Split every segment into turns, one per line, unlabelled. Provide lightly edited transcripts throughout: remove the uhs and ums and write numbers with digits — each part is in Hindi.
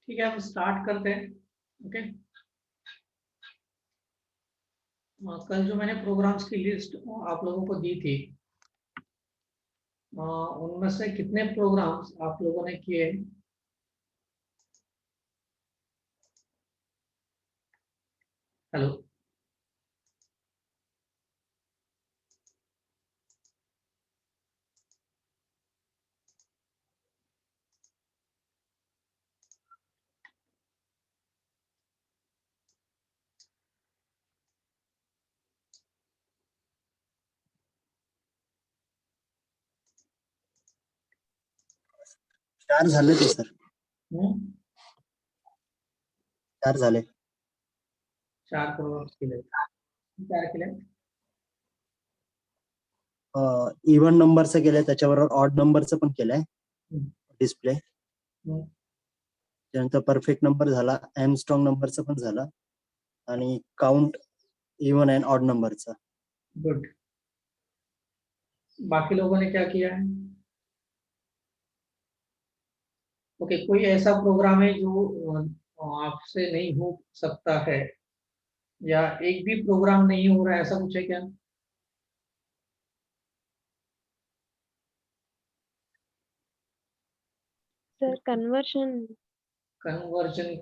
ठीक है, हम स्टार्ट करते हैं। ओके, कल जो मैंने प्रोग्राम्स की लिस्ट आप लोगों को दी थी, उनमें से कितने प्रोग्राम्स आप लोगों ने किए? हेलो,
4 झाले ते सर, 4 झाले.
4 प्रोग्राम्स केले. काय केले?
इव्हन नंबरचं केलंय, त्याच्याबरोबर ऑड नंबरचं पण केलंय डिस्प्ले. त्यानंतर परफेक्ट नंबर झाला, एमस्ट्रॉंग नंबरचं पण झालं आणि काउंट इव्हन अँड ऑड नंबरचा.
गुड. बाकी लोगों ने क्या किया है? ओके, कोई ऐसा प्रोग्राम है जो आपसे नहीं हो सकता है, या एक भी प्रोग्राम नहीं हो रहा है, ऐसा कुछ है क्या?
सर कन्वर्शन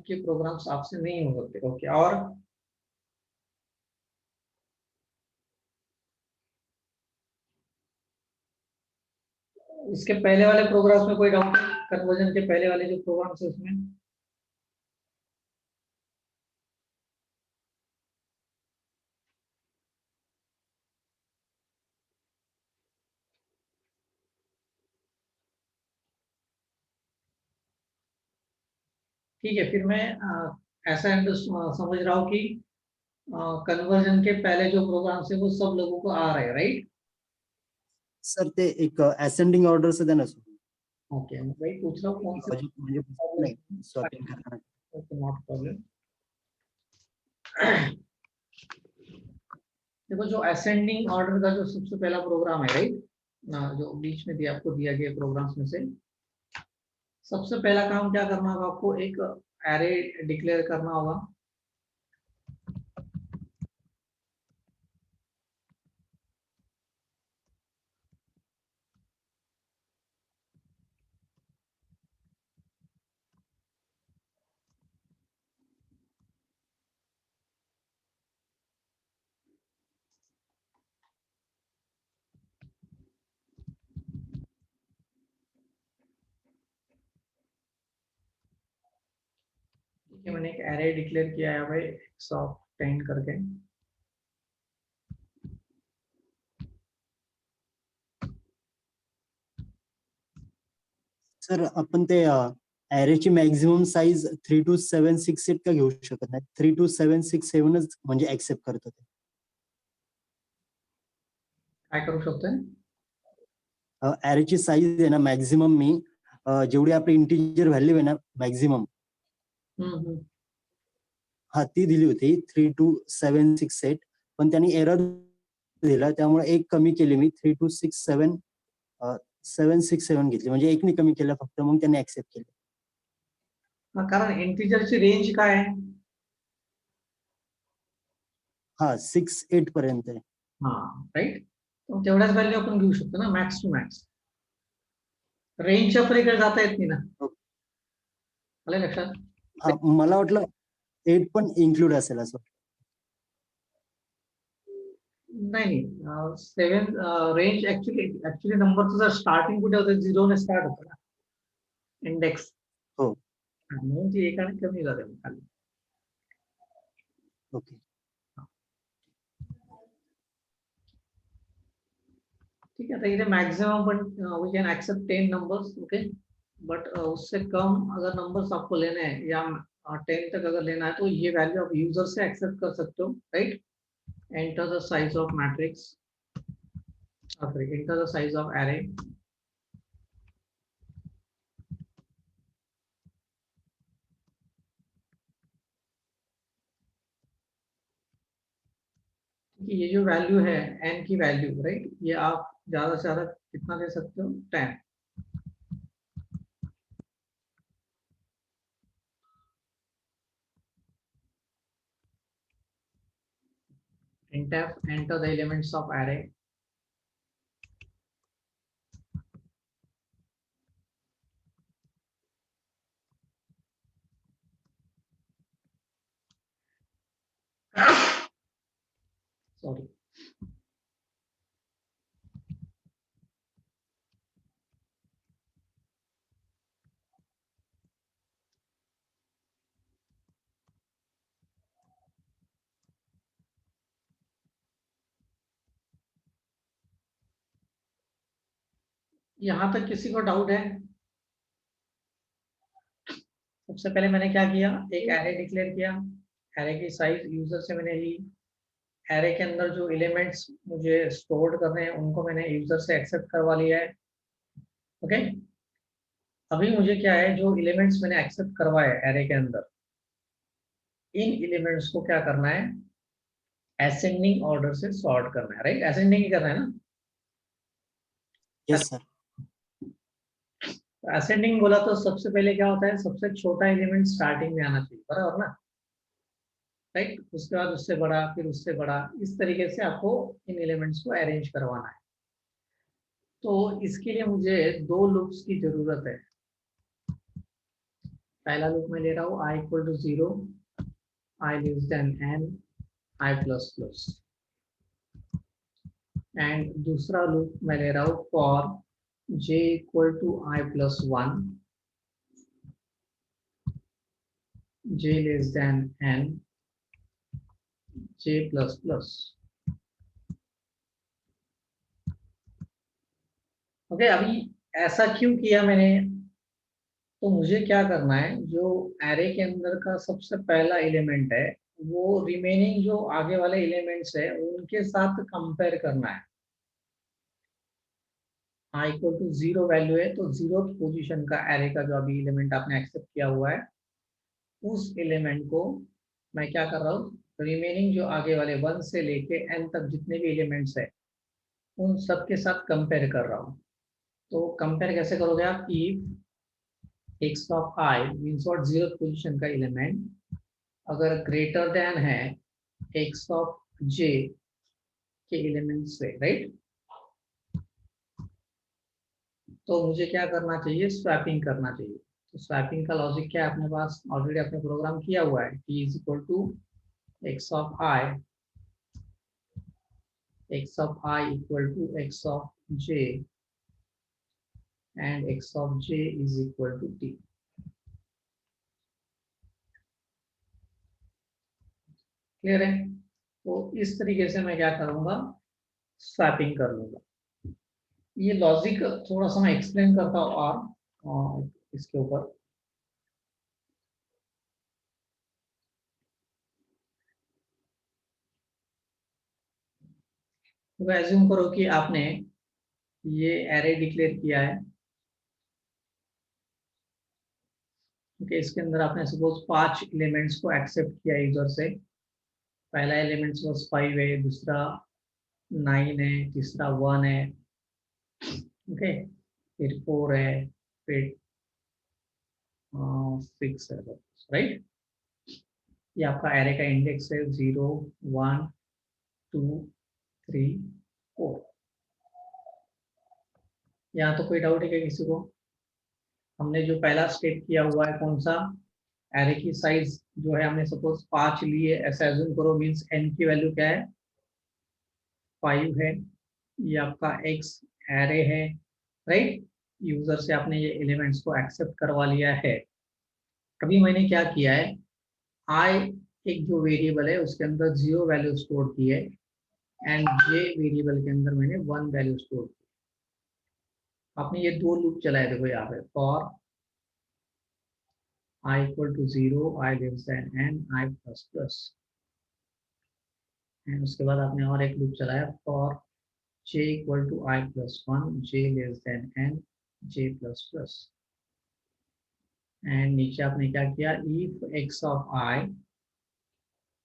के प्रोग्राम्स आपसे नहीं हो सकते. ओके, और इसके पहले वाले प्रोग्राम्स में कोई डाउट? कन्वर्जन के पहले वाले जो प्रोग्राम्स है उसमें ठीक है. फिर मैं ऐसा समझ रहा हूँ कि कन्वर्जन के पहले जो प्रोग्राम्स है वो सब लोगों को आ रहे हैं, राइट?
सर ते एक असेंडिंग ऑर्डरचं द्या ना सर.
ओके, मैं वही पूछ रहा हूँ कौन से.
लॉजिक म्हणजे नाही, स्वॅपिंग करणार.
Okay, not problem. देखो, जो असेंडिंग ऑर्डर का जो सबसे पहला प्रोग्राम है, राइट, जो बीच में दिया, आपको दिया गया प्रोग्राम्स में से सबसे पहला काम क्या करना होगा? आपको एक एरे डिक्लेयर करना होगा. ठीक है, मैंने एक एरे डिक्लेयर किया है भाई, 110 करके.
सर आपण ते ॲरेची मॅक्झिमम साईज 32768 का घेऊ शकत नाही? 32767च म्हणजे ऍक्सेप्ट करतो ते.
काय करू शकतोय?
ॲरेची साईज आहे ना मॅक्झिमम, मी जेवढी आपली इंटिजर व्हॅल्यू आहे ना मॅक्झिमम, हा ती दिली होती 32768, पण त्यांनी एरर दिला, त्यामुळे एक कमी केली मी, 32767 घेतली, म्हणजे एक मी कमी केलं फक्त, मग त्यांनी ऍक्सेप्ट केलं.
कारण इंटिजरची रेंज काय आहे?
हा 68 पर्यंत आहे.
हा, राईट. तेवढ्याच व्हॅल्यू आपण घेऊ शकतो ना, मॅक्स टू मॅक्स. रेंजच्या पलीकडे जाता येत नाही ना. आलं लक्षात?
मला वाटलं 8 पण इन्क्लूड असेल असं.
नाही, 7 रेंज ऍक्च्युली नंबरचं जर स्टार्टिंग कुठे होतं, 0 ने स्टार्ट होतं ना इंडेक्स.
हो,
म्हणून ती एकाने कमी जाते खाली.
ओके.
ठीक है, तो इधर maximum but we can accept 10 numbers. Okay, but उससे कम अगर नंबर्स आपको लेने हैं या 10 तक अगर लेना है तो ये वैल्यू आप यूजर से एक्सेप्ट कर सकते हो, right? Enter the size of matrix, enter the size of array. ये जो वैल्यू है n की वैल्यू, राइट, ये आप ज्यादा से ज्यादा कितना दे सकते हो? 10. enter the elements of array. Sorry. यहां तक किसी को डाउट है? सबसे पहले मैंने क्या किया, एक एरे डिक्लेयर किया, एरे की साइज यूजर से मैंने ली, एरे के अंदर जो एलिमेंट्स मुझे स्टोर करने हैं उनको मैंने यूजर से एक्सेप्ट करवा लिया है। ओके, अभी मुझे क्या है, जो एलिमेंट्स मैंने एक्सेप्ट करवाए एरे के अंदर, इन एलिमेंट्स को क्या करना है, असेंडिंग ऑर्डर से सॉर्ट करना है, राइट? असेंडिंग ही करना है ना?
Yes sir.
असेंडिंग बोला तो सबसे पहले क्या होता है, सबसे छोटा एलिमेंट स्टार्टिंग में आना चाहिए, बराबर ना? राइट, उसके बाद उससे बड़ा, फिर उससे बड़ा, इस तरीके से आपको इन एलिमेंट्स को अरेंज करवाना है। तो इसके लिए मुझे दो लूप्स की जरूरत है। पहला लूप मैं ले रहा हूँ i equal to 0, i less than n, i plus plus, and दूसरा लूप मैं ले रहा हूँ for j equal to i plus 1, j less than n, j plus plus. Okay, अभी ऐसा क्यों किया मैंने, तो मुझे क्या करना है, जो एरे के अंदर का सबसे पहला एलिमेंट है वो रिमेनिंग जो आगे वाले एलिमेंट्स है उनके साथ कंपेयर करना है। i इक्वल टू 0 वैल्यू है, तो 0th पोजीशन का एरे का जो अभी एलिमेंट आपने एक्सेप्ट किया हुआ है, उस एलिमेंट को मैं क्या कर रहा हूँ, रिमेनिंग जो आगे वाले 1 से लेके n तक जितने भी एलिमेंट्स है उन सब के साथ कंपेयर कर रहा हूँ। तो कंपेयर कैसे करोगे आप, if x of i means what, 0th position का एलिमेंट अगर ग्रेटर देन है x ऑफ j के एलिमेंट से, राइट? तो मुझे क्या करना चाहिए, स्वैपिंग करना चाहिए। तो स्वैपिंग का लॉजिक क्या है, अपने पास ऑलरेडी अपने प्रोग्राम किया हुआ है, t is equal to x of i equal to x of j and x of j is equal to t। Clear है? तो इस तरीके से मैं क्या करूंगा, स्वैपिंग कर लूंगा। ये लॉजिक थोड़ा सा मैं एक्सप्लेन करता हूँ और इसके ऊपर। तो एज्यूम करो कि आपने ये एरे डिक्लेयर किया है, क्योंकि इसके अंदर आपने सपोज 5 एलिमेंट्स को एक्सेप्ट किया यूजर से। पहला एलिमेंट सपोज 5 है, दूसरा 9 है, तीसरा 1 है, ओके, फिर 4 है, फिर 6 है, राइट? ये आपका एरे का इंडेक्स है 0 1 2 3 4। यहाँ तो कोई डाउट है क्या किसी को? हमने जो पहला स्टेप किया हुआ है कौन सा, एरे की साइज जो है हमने सपोज 5 लिए, ऐसा एज्यूम करो, मींस n की वैल्यू क्या है, 5 है। ये आपका x एरे है, राइट? यूजर से आपने ये एलिमेंट्स को एक्सेप्ट करवा लिया है। अभी मैंने क्या किया है, i एक जो वेरिएबल है उसके अंदर 0 वैल्यू स्टोर की है, एंड j वेरिएबल के अंदर मैंने 1 वैल्यू स्टोर की। आपने ये दो लूप चलाए, देखो यहाँ पे, for i equal to 0, i less than n, i plus plus, and उसके बाद आपने और एक लूप चलाया, for j equal to i plus 1, j less than n, j plus plus, and नीचे आपने क्या किया, if x of i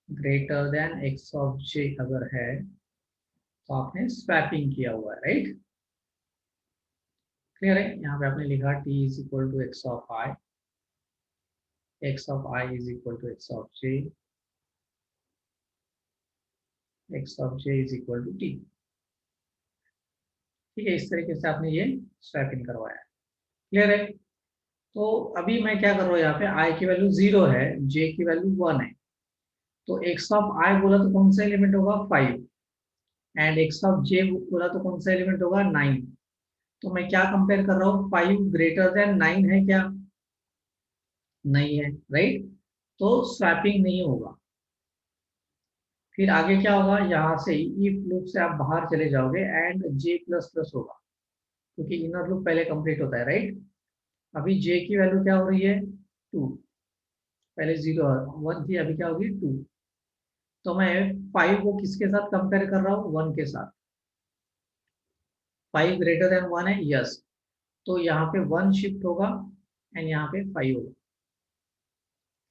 greater than x of j अगर है तो आपने स्वैपिंग किया हुआ है, राइट? क्लियर है? यहाँ पे आपने लिखा t is equal to x of i is equal to x of j, x of j is equal to t. ठीक है, इस तरीके से आपने ये स्वैपिंग करवाया। क्लियर है? तो अभी मैं क्या कर रहा हूँ, यहाँ पे आई की वैल्यू 0 है, जे की वैल्यू 1 है, तो एक्स ऑफ आई बोला तो कौन सा एलिमेंट होगा 5, एंड एक्स ऑफ जे बोला तो कौन सा एलिमेंट होगा 9। तो मैं क्या कंपेयर कर रहा हूँ, 5 ग्रेटर देन 9 है क्या? नहीं है, राइट? तो स्वैपिंग नहीं होगा। फिर आगे क्या होगा, यहाँ से इफ लूप से आप बाहर चले जाओगे एंड जे प्लस प्लस होगा, क्योंकि इनर लूप पहले कंप्लीट होता है, राइट? अभी जे की वैल्यू क्या हो रही है 2, पहले 0 1 थी, अभी क्या होगी 2। तो मैं 5 को किसके साथ कंपेयर कर रहा हूँ, 1 के साथ। 5 ग्रेटर देन 1 है, यस, तो यहाँ पे 1 शिफ्ट होगा एंड यहाँ पे 5 होगा।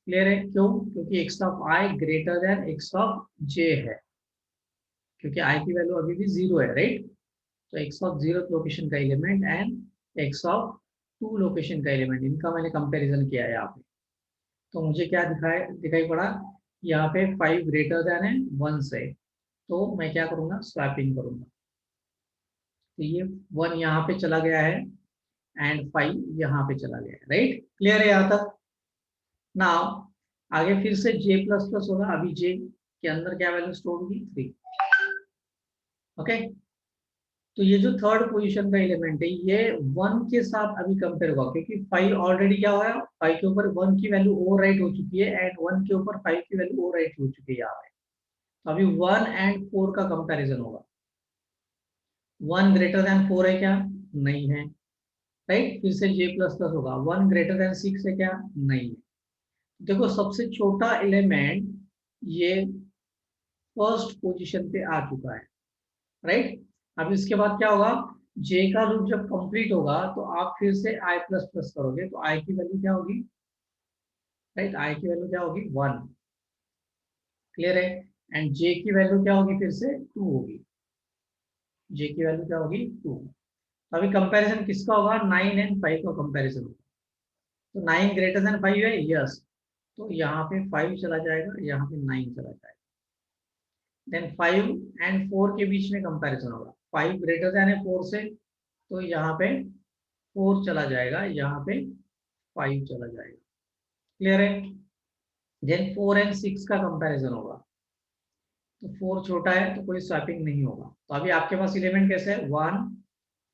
क्लियर है? क्यों? क्योंकि x of i greater than x of j है, क्योंकि आई की वैल्यू अभी भी 0 है, राइट? तो एक्स ऑफ 0 लोकेशन का element and x of 2 location का एलिमेंट, इनका मैंने कंपैरिजन किया है यहाँ पे। तो मुझे क्या दिखाई पड़ा, यहाँ पे 5 ग्रेटर देन है 1 से, तो मैं क्या करूंगा, स्वैपिंग करूंगा। तो ये 1 यहाँ पे चला गया है एंड 5 यहाँ पे चला गया है, राइट? क्लियर है यहाँ तक? नाउ आगे फिर से j प्लस प्लस होगा, अभी j के अंदर क्या वैल्यू स्टोर होगी 3। ओके, तो ये जो थर्ड पोजीशन का एलिमेंट है ये 1 के साथ अभी कंपेयर होगा, क्योंकि 5 ऑलरेडी क्या हुआ है, 5 के ऊपर 1 की वैल्यू ओवरराइट हो चुकी है एंड 1 के ऊपर 5 की वैल्यू ओवरराइट हो चुकी है यहाँ पे। तो अभी 1 एंड 4 का कंपैरिजन होगा। 1 ग्रेटर देन 4 है क्या? नहीं है, राइट? फिर से j प्लस प्लस होगा। 1 ग्रेटर देन 6 है क्या? नहीं है। देखो सबसे छोटा एलिमेंट ये फर्स्ट पोजीशन पे आ चुका है, राइट? अब इसके बाद क्या होगा, j का लूप जब कंप्लीट होगा तो आप फिर से i प्लस प्लस करोगे, तो i की वैल्यू क्या होगी, राइट? i की वैल्यू क्या होगी 1। क्लियर है? एंड j की वैल्यू क्या होगी, फिर से 2 होगी। j की वैल्यू क्या होगी 2। तो अभी कंपैरिजन किसका होगा, 9 एंड 5 का कंपैरिजन होगा। तो 9 ग्रेटर देन 5 है, यस, तो यहाँ पे 5 चला जाएगा, यहाँ पे 9 चला जाएगा। देन 5 एंड 4 के बीच में कंपैरिजन होगा। 5 ग्रेटर देन है 4 से, तो यहाँ पे 4 चला जाएगा, यहाँ पे 5 चला जाएगा। क्लियर है? देन 4 एंड 6 का कंपैरिजन होगा, तो 4 छोटा है तो कोई स्वैपिंग नहीं होगा। तो अभी आपके पास एलिमेंट कैसे है, 1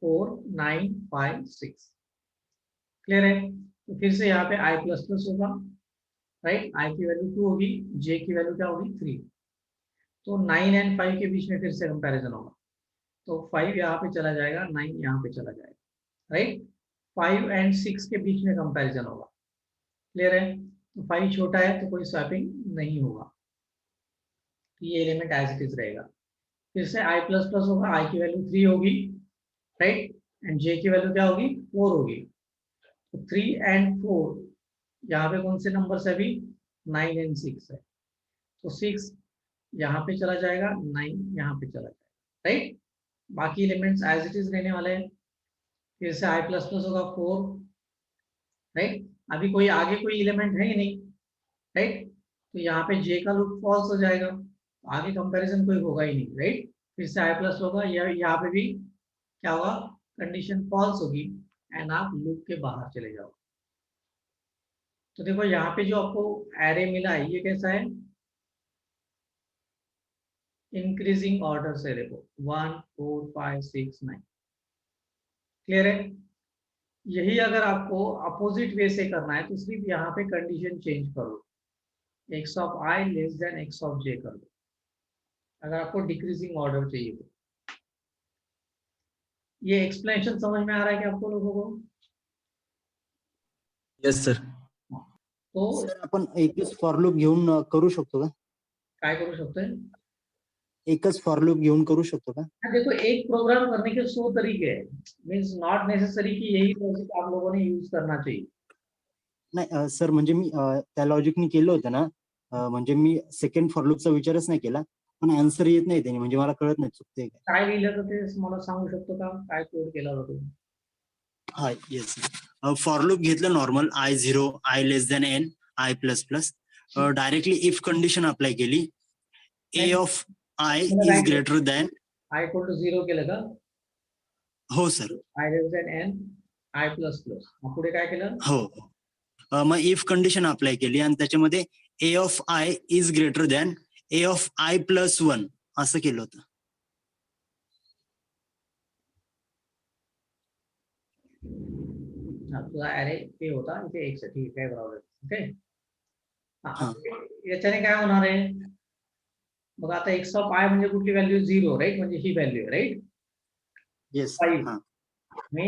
4 9 5 6। क्लियर है? तो फिर से यहाँ पे i प्लस प्लस होगा, राइट? i की वैल्यू 2 होगी, j की वैल्यू क्या होगी 3। तो 9 एंड 5 के बीच में फिर से कंपैरिजन होगा, तो 5 यहाँ पे चला जाएगा, 9 यहाँ पे चला जाएगा, राइट? 5 एंड 6 के बीच में कंपैरिजन होगा। क्लियर है? तो 5 छोटा है तो कोई स्वैपिंग नहीं होगा, तो ये एलिमेंट एज इट इज रहेगा। फिर से i प्लस प्लस होगा, i की वैल्यू 3 होगी, राइट? एंड j की वैल्यू क्या होगी 4 होगी। तो 3 एंड 4 यहाँ पे कौन से नंबर से, अभी 9 एंड 6 है, तो 6 यहाँ पे चला जाएगा, 9 यहाँ पे चला जाएगा, राइट? बाकी एलिमेंट्स एज इट इज रहने वाले हैं। फिर से i प्लस प्लस होगा 4, राइट? अभी कोई आगे कोई एलिमेंट है ही नहीं, राइट? तो यहाँ पे j का लूप फॉल्स हो जाएगा, आगे कंपैरिजन कोई होगा ही नहीं, राइट? फिर से i प्लस होगा, यहाँ पे भी क्या होगा, कंडीशन फॉल्स होगी एंड आप लूप के बाहर चले जाओ। तो देखो यहाँ पे जो आपको एरे मिला है ये कैसा है, इंक्रीजिंग ऑर्डर से, देखो 1 4 5 6 9। क्लियर है? यही अगर आपको अपोजिट वे से करना है तो सिर्फ यहाँ पे कंडीशन चेंज करो, x of i less than x of j कर दो, अगर आपको डिक्रीजिंग ऑर्डर चाहिए तो। ये एक्सप्लेनेशन समझ में आ रहा है कि आपको लोगों को?
Yes sir.
तो
सर आपण एकच फॉर लूप घेऊन करू शकतो का?
काय करू शकते हैं?
एकच फॉर लूप घेऊन करू शकतो का?
देखो एक प्रोग्राम करने के 100 तरीके हैं, मीन्स नॉट नेसेसरी कि यही लॉजिक आप लोगों ने यूज करना चाहिए।
नाही सर, म्हणजे मी त्या लॉजिकनी केलं होतं ना, म्हणजे मी सेकंड फॉर लूपचा विचारच नाही केला, पण आन्सर येत नाही त्याने, म्हणजे मला कळत नाही चुकते काय.
काय लिहिलं तर ते मला सांगू शकतो का, काय कोड केला होता तुम्ही?
हा येस. फॉर लूप घेतलं normal, i0 i less than n i plus plus, directly if condition apply केली, a of I is greater than.
I equal to 0 केलं का?
हो sir.
I less than n, I plus plus. मग पुढे काय केलं?
हो. मग इफ कंडिशन अप्लाय केली आणि त्याच्यामध्ये a of i is greater than a of i plus 1 असं केलं होतं.
तुझा अरे ते होता इथे x आहे, ठीक आहे, बरोबर. ओके.
हा.
याच्याने काय होणार आहे? मग आता x ऑफ i म्हणजे कुठली व्हॅल्यू? 0, राईट? म्हणजे ही व्हॅल्यू आहे, राईट?
येस.
5.
हा.
मी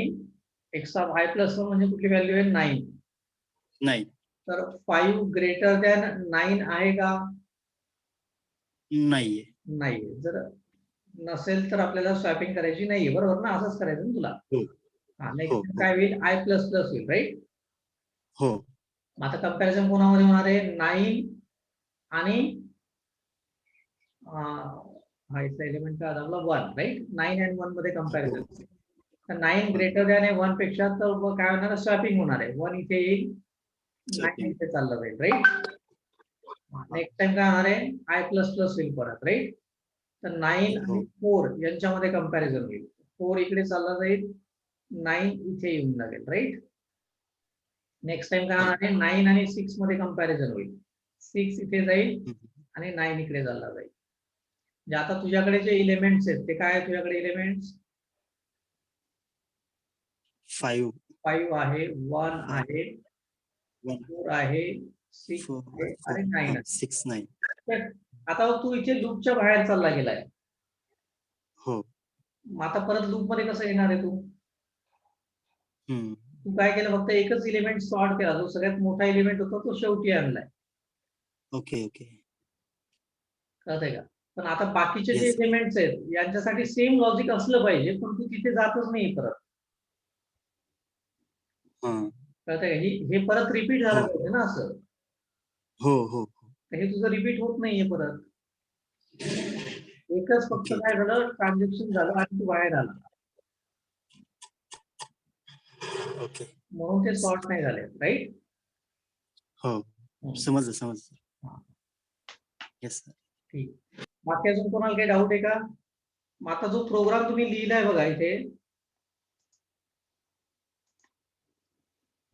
x ऑफ i प्लस 1 म्हणजे कुठली व्हॅल्यू आहे? 9.
नाही.
तर 5 ग्रेटर दॅन 9 आहे का?
नाहीये.
नाहीये. जर नसेल तर आपल्याला स्वॅपिंग करायची नाहीये, बरोबर ना? असंच करायचं ना तुला?
हो.
हा.
हो,
नेक्स्ट
हो.
काय होईल? i प्लस प्लस होईल, राईट?
हो.
मग आता कंपॅरिझन कोणामध्ये होणार आहे? 9 आणि हा इथला एलिमेंट काय आपला 1, राईट? 9 आणि 1 मध्ये कंपॅरिझन. तर 9 ग्रेटर दॅन आहे 1 पेक्षा, तर काय होणार आहे? स्वॅपिंग होणार आहे. 1 इथे येईल, 9 इथे चाललं जाईल, राईट? नेक्स्ट टाइम काय होणार आहे? i प्लस प्लस होईल परत, राईट? तर 9 आणि 4 यांच्यामध्ये कंपॅरिझन होईल. 4 इकडे चालला जाईल, 9 इथे येऊन लागेल, राईट? नेक्स्ट टाइम काय होणार आहे? 9 आणि 6 मध्ये कंपॅरिझन होईल. 6 इथे जाईल आणि 9 इकडे चालला जाईल. म्हणजे आता तुझ्याकडे जे एलिमेंट्स आहेत ते काय आहे? तुझ्याकडे एलिमेंट्स
5
आहे, 1 आहे, 4 आहे, 6 आहे आणि 9 आहे.
6 9.
आता तू इथे लूपच्या बाहेर चालला गेलाय.
हो.
मग आता परत लूप मध्ये कसं येणार आहे तू?
हम्म.
तू काय केलं? फक्त एकच एलिमेंट सॉर्ट केला, जो सगळ्यात मोठा एलिमेंट होता तो शेवटी आणलाय.
ओके. ओके.
कळतंय का? पण आता बाकीचे जे
Yes.
एलिमेंट्स आहेत यांच्यासाठी सेम लॉजिक असलं पाहिजे, पण तू तिथे जातच नाही परत.
हा.
कळतंय का? हे परत रिपीट झालं
हो.
पाहिजे ना असं.
हो. हो.
तर हे तुझं रिपीट होत नाहीये परत. एकच फक्त
ओके.
काय झालं? ट्रान्झॅक्शन झालं आणि तू बाहेर आला.
ओके.
म्हणून ते सॉर्ट नाही झाले, राईट?
हो. समजलं.
हा.
Yes sir.
ठीक. बाकी अजून कोणाला काही डाऊट आहे का? मग आता जो प्रोग्राम तुम्ही लिहिलाय बघा इथे,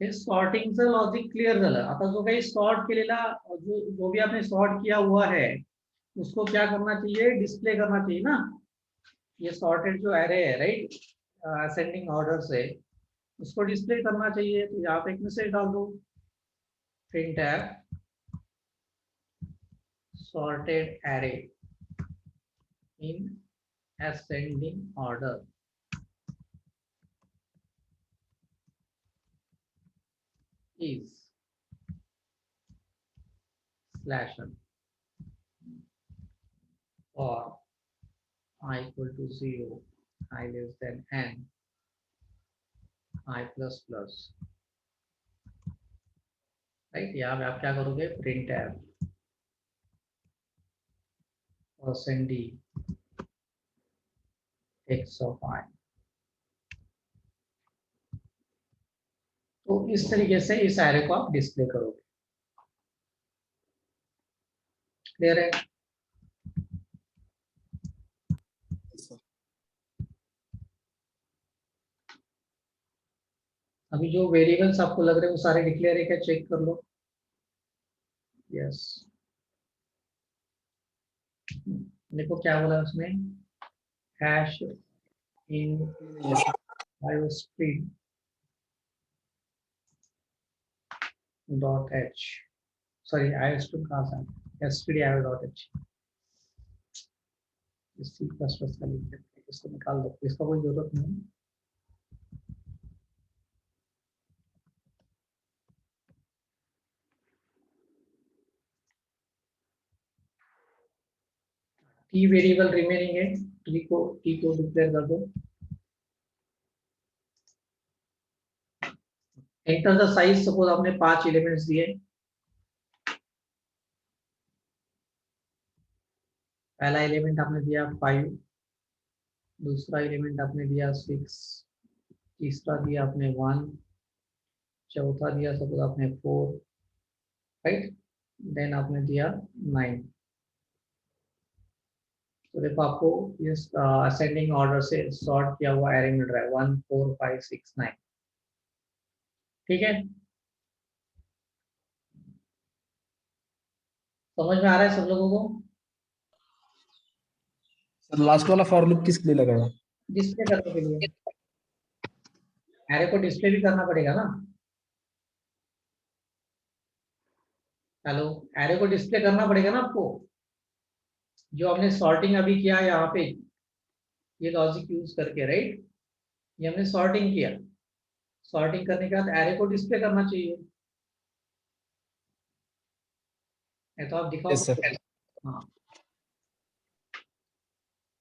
हे सॉर्टिंगचं लॉजिक क्लियर झालं. आता जो काही सॉर्ट केलेला, जो भी आपने सॉर्ट किया हुआ है, उसको क्या करना चाहिए? डिस्प्ले करना चाहिए ना. ये सॉर्टेड जो एरे है, राइट, असेंडिंग ऑर्डर से, उसको डिस्प्ले करना चाहिए. तो यहाँ पे एक मैसेज डाल दो, printf sorted array in ascending order is /n or I equal to 0, I less than n, I plus plus, right? यहाँ पे आप क्या करोगे? printf %d x of I. तो इस तरीके से इस एरे को आप डिस्प्ले करोगे. क्लियर है? अभी जो वेरिएबल्स आपको लग रहे हैं वो सारे डिक्लेयर है क्या? चेक कर लो. यस. देखो क्या बोला उसमें? हैश इन iostream .h, सॉरी iostream कहाँ से? stdio.h. C++ का लिंक है, इसको निकाल दो, इसका कोई जरूरत नहीं. टी वेरिएबल रिमेनिंग है, टी को डिक्लेयर कर दो. Enter the size. सपोज आपने 5 एलिमेंट्स दिए. पहला एलिमेंट आपने दिया 5, दूसरा एलिमेंट आपने दिया 6, तीसरा दिया आपने 1, चौथा दिया सपोज आपने 4, राइट? देन आपने दिया 9. तो देखो आपको इस असेंडिंग ऑर्डर से सॉर्ट किया हुआ एरे मिल रहा है 1 4 5 6 9। ठीक है, समझ में आ रहा है सब लोगों को?
सर लास्ट वाला फॉर लूप किसके लिए लगाया?
डिस्प्ले करने के लिए, एरे को डिस्प्ले भी करना पड़ेगा ना। हेलो, एरे को डिस्प्ले करना पड़ेगा ना आपको। जो हमने सॉर्टिंग अभी किया यहाँ पे, ये लॉजिक यूज करके, राइट, ये हमने सॉर्टिंग किया। सॉर्टिंग करने के बाद एरे को डिस्प्ले करना चाहिए। है तो आप दिखाओ।
Yes sir.
हाँ,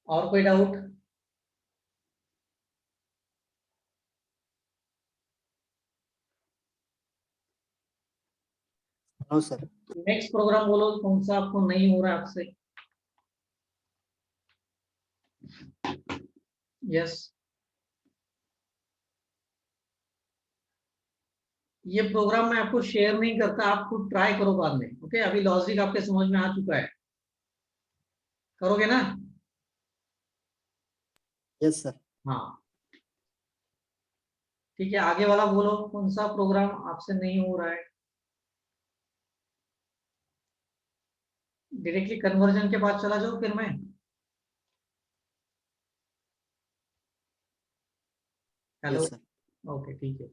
और कोई doubt?
No sir.
Next program बोलो कौन सा आपको नहीं हो रहा है आपसे। यस, ये प्रोग्राम मैं आपको शेयर नहीं करता, आप खुद ट्राई करो बाद में। ओके, अभी लॉजिक आपके समझ में आ चुका है, करोगे ना?
Yes sir.
हाँ, ठीक है, आगे वाला बोलो कौन सा प्रोग्राम आपसे नहीं हो रहा है। डायरेक्टली कन्वर्जन के बाद चला जाओ फिर मैं। Hello,
yes sir.
ओके ठीक है।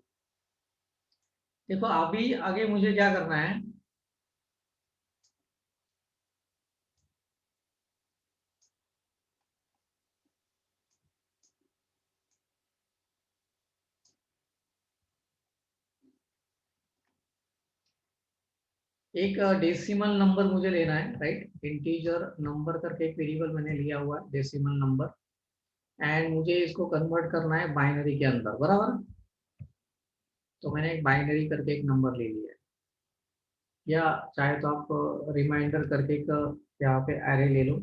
देखो अभी आगे मुझे क्या करना है, एक डेसिमल नंबर मुझे लेना है, राइट। इंटीजर नंबर करके एक वेरिएबल मैंने लिया हुआ है, डेसिमल नंबर, एंड मुझे इसको कन्वर्ट करना है बाइनरी के अंदर, बराबर। तो मैंने एक बाइनरी करके एक नंबर ले लिया है, या चाहे तो आप रिमाइंडर करके एक यहाँ पे एरे ले लो,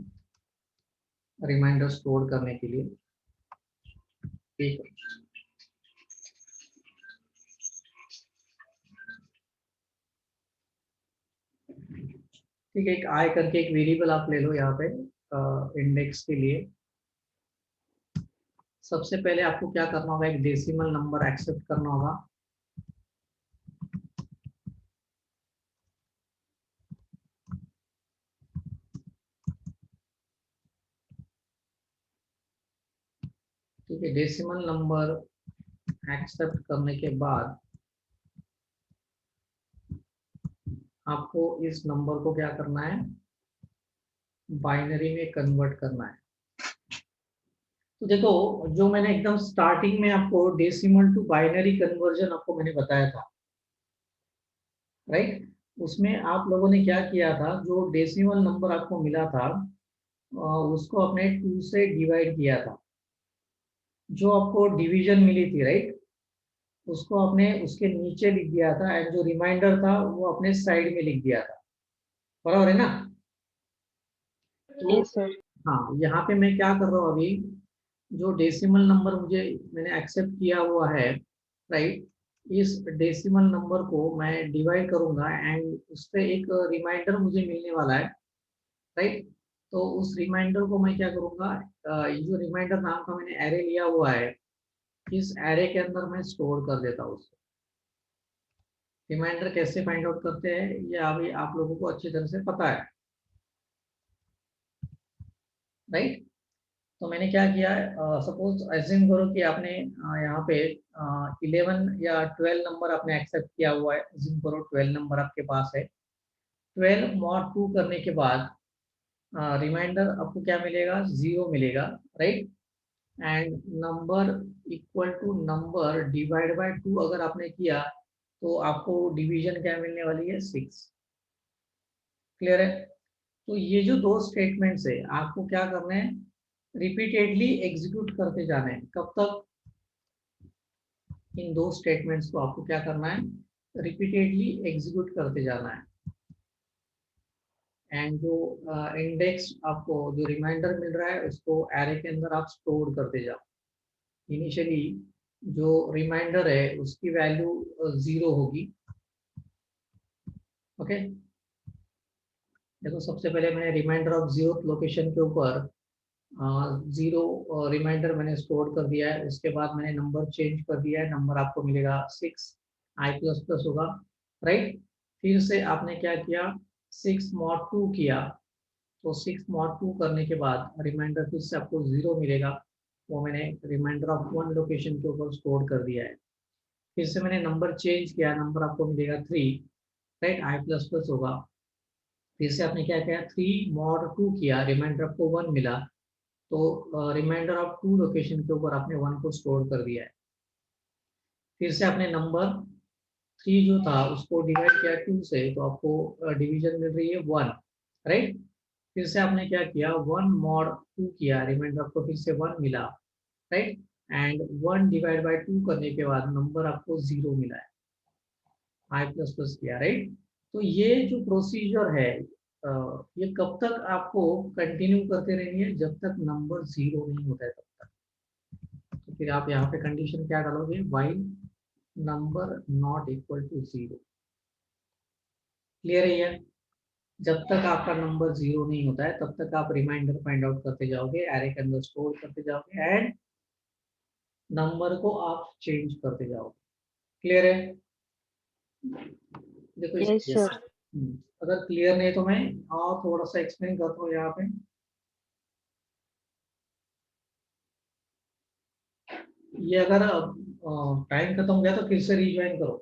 रिमाइंडर स्टोर करने के लिए। ठीक है, ठीक है, एक आई करके एक वेरिएबल आप ले लो यहाँ पे इंडेक्स के लिए। सबसे पहले आपको क्या करना होगा, एक डेसिमल नंबर एक्सेप्ट करना होगा। ठीक है, डेसिमल नंबर एक्सेप्ट करने के बाद आपको इस नंबर को क्या करना है, बाइनरी में कन्वर्ट करना है। तो देखो, जो मैंने एकदम स्टार्टिंग में आपको डेसिमल टू बाइनरी कन्वर्जन आपको मैंने बताया था, राइट, उसमें आप लोगों ने क्या किया था, जो डेसिमल नंबर आपको मिला था उसको आपने 2 से डिवाइड किया था। जो आपको डिवीजन मिली थी, राइट, उसको आपने उसके नीचे लिख दिया था, एंड जो रिमाइंडर था वो अपने साइड में लिख दिया था, बराबर है ना? तो
यस सर।
हाँ, यहाँ पे मैं क्या कर रहा हूँ अभी, जो डेसिमल नंबर मुझे मैंने एक्सेप्ट किया हुआ है, राइट, इस डेसिमल नंबर को मैं डिवाइड करूंगा एंड उससे एक रिमाइंडर मुझे मिलने वाला है, राइट। तो उस रिमाइंडर को मैं क्या करूंगा, ये जो रिमाइंडर नाम का मैंने एरे लिया हुआ है, इस एरे के अंदर मैं स्टोर कर देता हूँ उसको। रिमाइंडर कैसे फाइंड आउट करते हैं ये अभी आप लोगों को अच्छी तरह से पता है, राइट। तो मैंने क्या किया है, सपोज एज्यूम करो कि आपने यहाँ पे 11 या 12 नंबर आपने एक्सेप्ट किया हुआ है। एज्यूम करो 12 नंबर आपके पास है। 12 mod 2 करने के बाद रिमाइंडर आपको क्या मिलेगा, 0 मिलेगा, right. And number equal to number divide by 2 अगर आपने किया तो आपको डिवीजन क्या मिलने वाली है, 6। क्लियर है? तो ये जो दो स्टेटमेंट्स है आपको क्या करना है, रिपीटेडली एग्जीक्यूट करते जाना है। कब तक? इन दो स्टेटमेंट्स को आपको क्या करना है, रिपीटेडली एग्जीक्यूट करते जाना है। एंड जो इंडेक्स आपको जो रिमाइंडर मिल रहा है उसको एरे के अंदर आप स्टोर करते जाओ। इनिशियली जो रिमाइंडर है उसकी वैल्यू 0 होगी। ओके, देखो सबसे पहले मैंने रिमाइंडर ऑफ 0th लोकेशन के ऊपर जीरो रिमाइंडर मैंने स्टोर कर दिया है, उसके बाद मैंने नंबर चेंज कर दिया है, नंबर आपको मिलेगा 6 i++ होगा, राइट। फिर से आपने क्या किया, 6 mod 2 किया, तो 6 mod 2 करने के बाद रिमाइंडर फिर से आपको 0 मिलेगा, वो मैंने रिमाइंडर ऑफ 1 लोकेशन के ऊपर स्टोर कर दिया है। फिर से मैंने नंबर चेंज किया, नंबर आपको मिलेगा 3, राइट, i++ होगा। फिर से आपने क्या किया, 3 mod 2 किया, रिमाइंडर आपको 1 मिला, तो रिमाइंडर ऑफ 2 लोकेशन के ऊपर आपने 1 को स्टोर कर दिया है। फिर से आपने नंबर 3 जो था उसको डिवाइड किया 2 से, तो आपको डिवीजन मिल रही है 1, राइट। फिर से आपने क्या किया, 1 mod 2 किया, रिमाइंडर आपको फिर से 1 मिला, राइट, एंड 1 डिवाइड बाय 2 करने के बाद नंबर आपको 0 मिला है, i++ किया, राइट। तो ये जो प्रोसीजर है ये कब तक आपको कंटिन्यू करते रहेंगे, जब तक नंबर 0 नहीं होता है तब तक। तो फिर आप यहाँ पे कंडीशन क्या डालोगे, while number not equal to 0। Clear है ये? जब तक आपका नंबर 0 नहीं होता है तब तक आप रिमाइंडर फाइंड आउट करते जाओगे, एरे के अंदर स्टोर करते जाओगे एंड नंबर को आप चेंज करते जाओगे। क्लियर है? देखो
Yes,
यस
sir.
सर।
अगर क्लियर नहीं तो मैं और थोड़ा सा एक्सप्लेन करता हूँ यहाँ पे। ये अगर टाइम खत्म हो गया तो फिर से रिज्वाइन करो।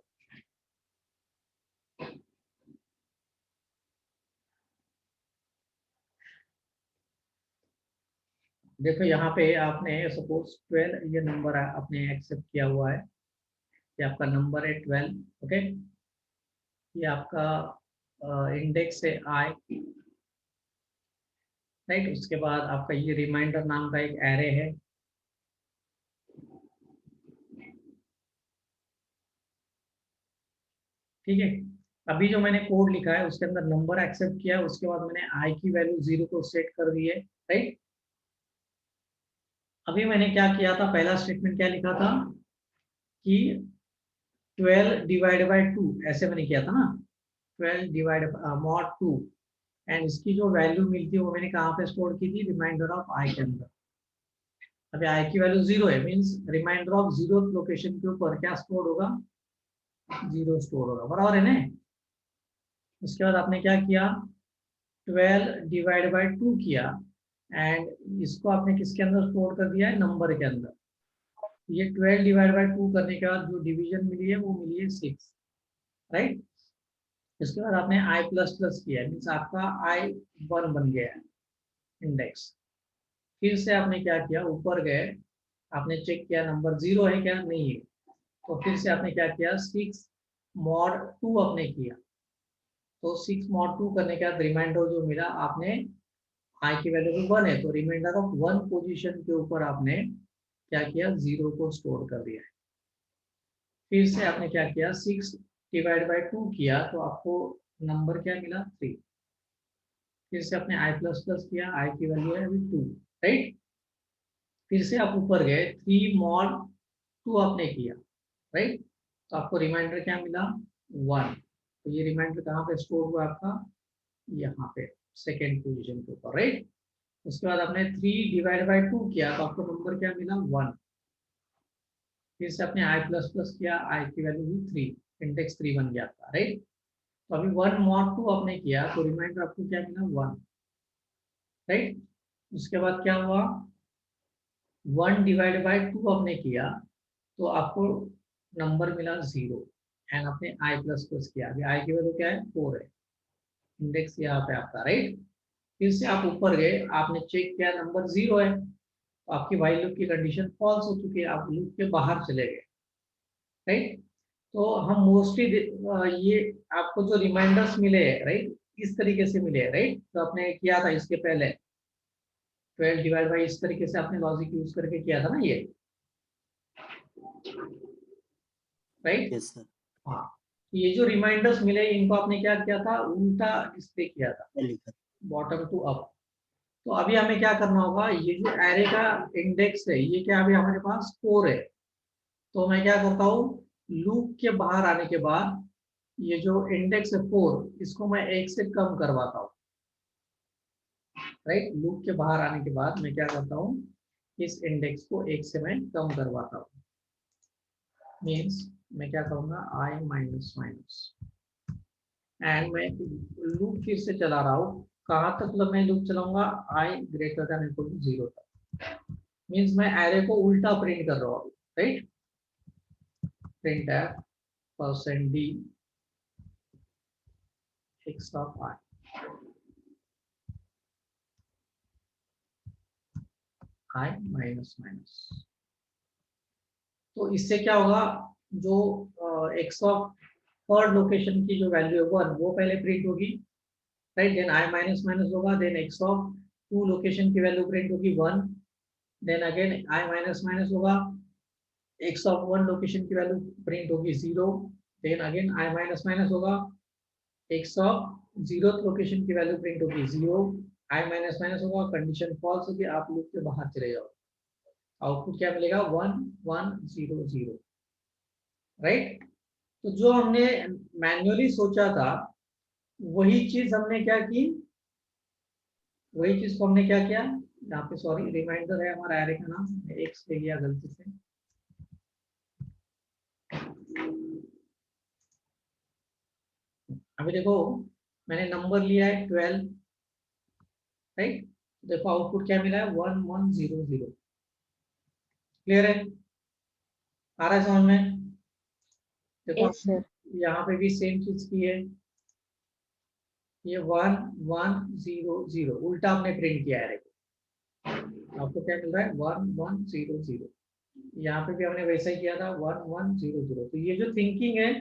देखो यहाँ पे आपने सपोज 12 ये नंबर आपने एक्सेप्ट किया हुआ है, ये आपका नंबर है 12, ओके। ये आपका इंडेक्स है आई, राइट। उसके बाद आपका ये रिमाइंडर नाम का एक एरे है, ठीक है। अभी जो मैंने कोड लिखा है उसके अंदर नंबर एक्सेप्ट किया, उसके बाद मैंने आई की वैल्यू 0 को सेट कर दी है, राइट। अभी मैंने क्या किया था, पहला स्टेटमेंट क्या लिखा था कि 12 डिवाइड बाय 2 ऐसे मैंने किया था ना, 12 डिवाइड mod 2, एंड इसकी जो वैल्यू मिलती है वो मैंने कहाँ पे स्टोर की थी, रिमाइंडर ऑफ आई के अंदर। अभी आई की वैल्यू 0 है, मींस रिमाइंडर ऑफ 0 लोकेशन के ऊपर क्या स्टोर होगा, 0 स्टोर होगा, बराबर है ना। उसके बाद आपने क्या किया, 12 डिवाइड बाय 2 किया, एंड इसको आपने किसके अंदर स्टोर कर दिया है, नंबर के अंदर। ये 12 डिवाइड बाय 2 करने के बाद जो डिवीजन मिली है वो मिली है 6, राइट। इसके बाद आपने i++ किया, मीन्स आपका i1 बन गया है इंडेक्स। फिर से आपने क्या किया, ऊपर गए, आपने चेक किया नंबर 0 है क्या, नहीं है, तो फिर से आपने क्या किया, 6 mod 2 आपने किया, तो 6 mod 2 करने के बाद रिमाइंडर जो मिला, आपने आई की वैल्यू 1 है तो रिमाइंडर ऑफ 1 पोजीशन के ऊपर आपने क्या किया, 0 को स्टोर कर दिया है। फिर से आपने क्या किया, 6 डिवाइड बाय 2 किया, तो आपको नंबर क्या मिला, 3। फिर से आपने i++ किया, आई की वैल्यू है अभी 2, राइट। फिर से आप ऊपर गए, 3 mod 2 आपने किया, राइट, तो आपको रिमाइंडर क्या मिला, 1। तो ये रिमाइंडर कहाँ पे स्टोर हुआ आपका, यहाँ पे सेकेंड पोजीशन के ऊपर, राइट। उसके बाद आपने 3 डिवाइड बाय 2 किया, तो आपको नंबर क्या मिला, 1। फिर से आपने i++ किया, आई की वैल्यू भी 3, इंडेक्स 3 बन गया आपका, राइट। तो अभी 1 mod 2 आपने किया, तो रिमाइंडर आपको क्या मिला, 1, राइट। उसके बाद क्या हुआ, 1 डिवाइड बाय 2 आपने किया, तो आपको नंबर मिला 0, एंड आपने i++ किया, अभी आई की वैल्यू क्या है, 4 है, इंडेक्स यहाँ पे आपका, राइट। फिर से आप ऊपर गए, आपने चेक किया नंबर 0 है, तो आपकी व्हाइल लूप की कंडीशन फॉल्स हो चुकी है, आप लूप के बाहर चले गए, राइट। तो हम मोस्टली ये आपको जो रिमाइंडर्स मिले हैं, राइट, इस तरीके से मिले हैं, राइट। तो आपने किया था इसके पहले 12 डिवाइड बाई, इस तरीके से आपने लॉजिक यूज करके किया था ना ये, राइट।
Yes sir.
हाँ, ये जो रिमाइंडर्स मिले इनको आपने क्या किया था, उल्टा डिस्प्ले किया था,
लिखा।
Bottom to up. तो अभी हमें क्या करना होगा, ये जो एरे का इंडेक्स है ये क्या अभी हमारे पास 4 है, तो मैं क्या करता हूँ, लूप के बाहर आने के बाद ये जो इंडेक्स है 4, इसको मैं 1 से कम करवाता हूँ, राइट। लूप के बाहर आने के बाद मैं क्या करता हूँ, इस इंडेक्स को 1 से मैं कम करवाता हूँ। मीन्स मैं क्या कहूँगा, i माइनस माइनस, एंड मैं लूप फिर से चला रहा हूँ। कहाँ तक मैं लूप चलाऊंगा, i greater than equal to 0 तक। मीन्स मैं एरे को उल्टा प्रिंट कर रहा हूँ, right. Print F %d x of i, i minus minus. तो इससे क्या होगा, जो x ऑफ थर्ड लोकेशन की जो वैल्यू है 1 वो पहले प्रिंट होगी, right. Then i minus minus होगा, then x of two location की वैल्यू प्रिंट होगी 1, then again i minus minus होगा, x ऑफ वन लोकेशन की वैल्यू प्रिंट होगी 0, then again i minus minus होगा, x ऑफ जीरोथ लोकेशन की वैल्यू प्रिंट होगी 0, i माइनस माइनस होगा, कंडीशन फॉल्स होगी, आप लूप के बाहर चले जाओ, आउटपुट क्या मिलेगा 1 1 0 0, राइट। तो जो हमने मैन्युअली सोचा था वही चीज हमने क्या की, वही चीज को हमने क्या किया, यहाँ पे सॉरी रिमाइंडर है हमारा एरे का नाम, एक्स ले लिया गलती से। अभी देखो मैंने नंबर लिया है 12, राइट। देखो आउटपुट क्या मिला है 1 1 0 0। क्लियर है, आ रहा है समझ में। देखो
Yes, sir.
यहाँ पे भी सेम चीज की है, ये 1 1 0 0 उल्टा हमने प्रिंट किया है। आपको क्या मिल रहा है 1 1 0 0। यहाँ पे भी हमने वैसा ही किया था 1 1 0 0। तो ये जो थिंकिंग है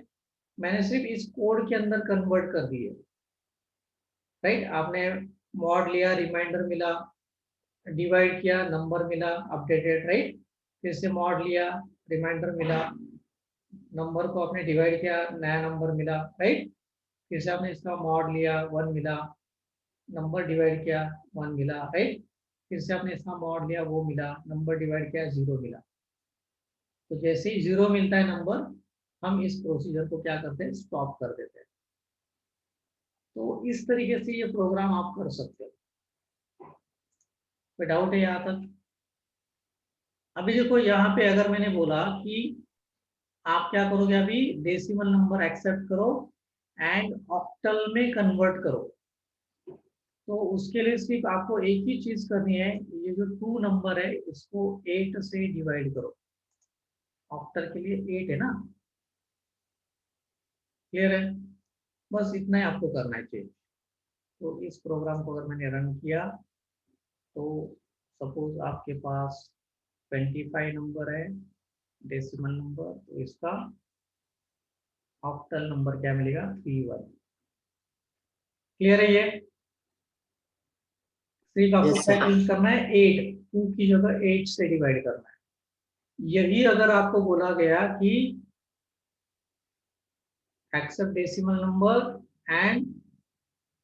मैंने सिर्फ इस कोड के अंदर कन्वर्ट कर दी है, राइट। आपने मॉड लिया, रिमाइंडर मिला, डिवाइड किया, नंबर मिला अपडेटेड, राइट। फिर से मॉड लिया, रिमाइंडर मिला, नंबर को आपने डिवाइड किया, नया नंबर मिला, राइट। फिर से आपने इसका मॉड लिया, 1 मिला, नंबर डिवाइड किया, 1 मिला, राइट। फिर से आपने इसका मॉड लिया, वो मिला, नंबर डिवाइड किया, 0 मिला। तो जैसे ही 0 मिलता है नंबर, हम इस प्रोसीजर को क्या करते हैं, स्टॉप कर देते हैं। तो इस तरीके से ये प्रोग्राम आप कर सकते हो। कोई डाउट है यहाँ तक। अभी देखो यहाँ पे अगर मैंने बोला कि आप क्या करोगे, अभी डेसिमल नंबर एक्सेप्ट करो एंड ऑक्टल में कन्वर्ट करो, तो उसके लिए सिर्फ आपको एक ही चीज करनी है, ये जो 2 नंबर है इसको 8 से डिवाइड करो। ऑक्टल के लिए 8 है ना, क्लियर है। बस इतना ही आपको करना है चाहिए। तो इस प्रोग्राम को अगर मैंने रन किया तो सपोज आपके पास 25 नंबर है डेसिमल नंबर, तो इसका ऑक्टल नंबर क्या मिलेगा 31। क्लियर है ये। सिर्फ आपको
Yes,
क्या
sir.
चेंज करना है, 8 2 की जगह 8 से डिवाइड करना है। यही अगर आपको बोला गया कि accept decimal number and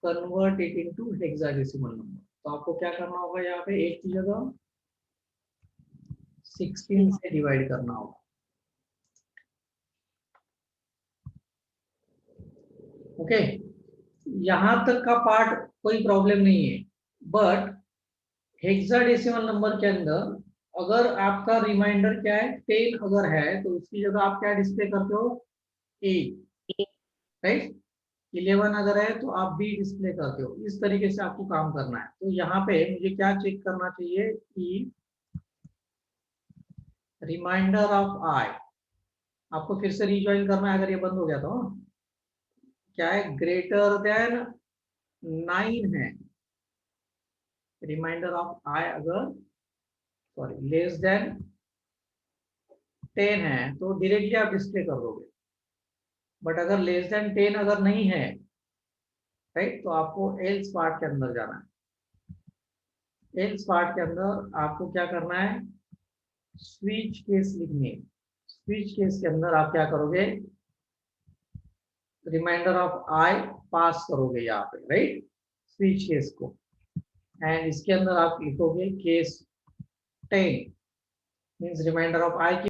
convert it into hexadecimal number, तो आपको क्या करना होगा, यहाँ पे 8 की जगह 16 से डिवाइड करना होगा। ओके, यहां तक का पार्ट कोई प्रॉब्लम नहीं है, बट हेक्साडेसिमल नंबर के अंदर अगर आपका रिमाइंडर क्या है 10 अगर है तो उसकी जगह आप क्या डिस्प्ले करते हो 8, राइट। 11 अगर है तो आप बी डिस्प्ले करते हो। इस तरीके से आपको काम करना है। तो यहाँ पे मुझे क्या चेक करना चाहिए कि रिमाइंडर ऑफ आई, आपको फिर से रिज्वाइन करना है अगर ये बंद हो गया तो, क्या है ग्रेटर देन 9 है। रिमाइंडर ऑफ आई अगर सॉरी लेस देन 10 है तो डायरेक्टली आप डिस्प्ले कर दोगे, बट अगर लेस देन 10 अगर नहीं है, राइट, तो आपको एल्स पार्ट के अंदर जाना है। एल्स पार्ट के अंदर आपको क्या करना है, स्विच केस लिखनी है। स्विच केस के अंदर आप क्या करोगे, रिमाइंडर ऑफ आई पास करोगे यहाँ पे, राइट, स्विच केस को, एंड इसके अंदर आप लिखोगे केस 10 मीन्स रिमाइंडर ऑफ आई की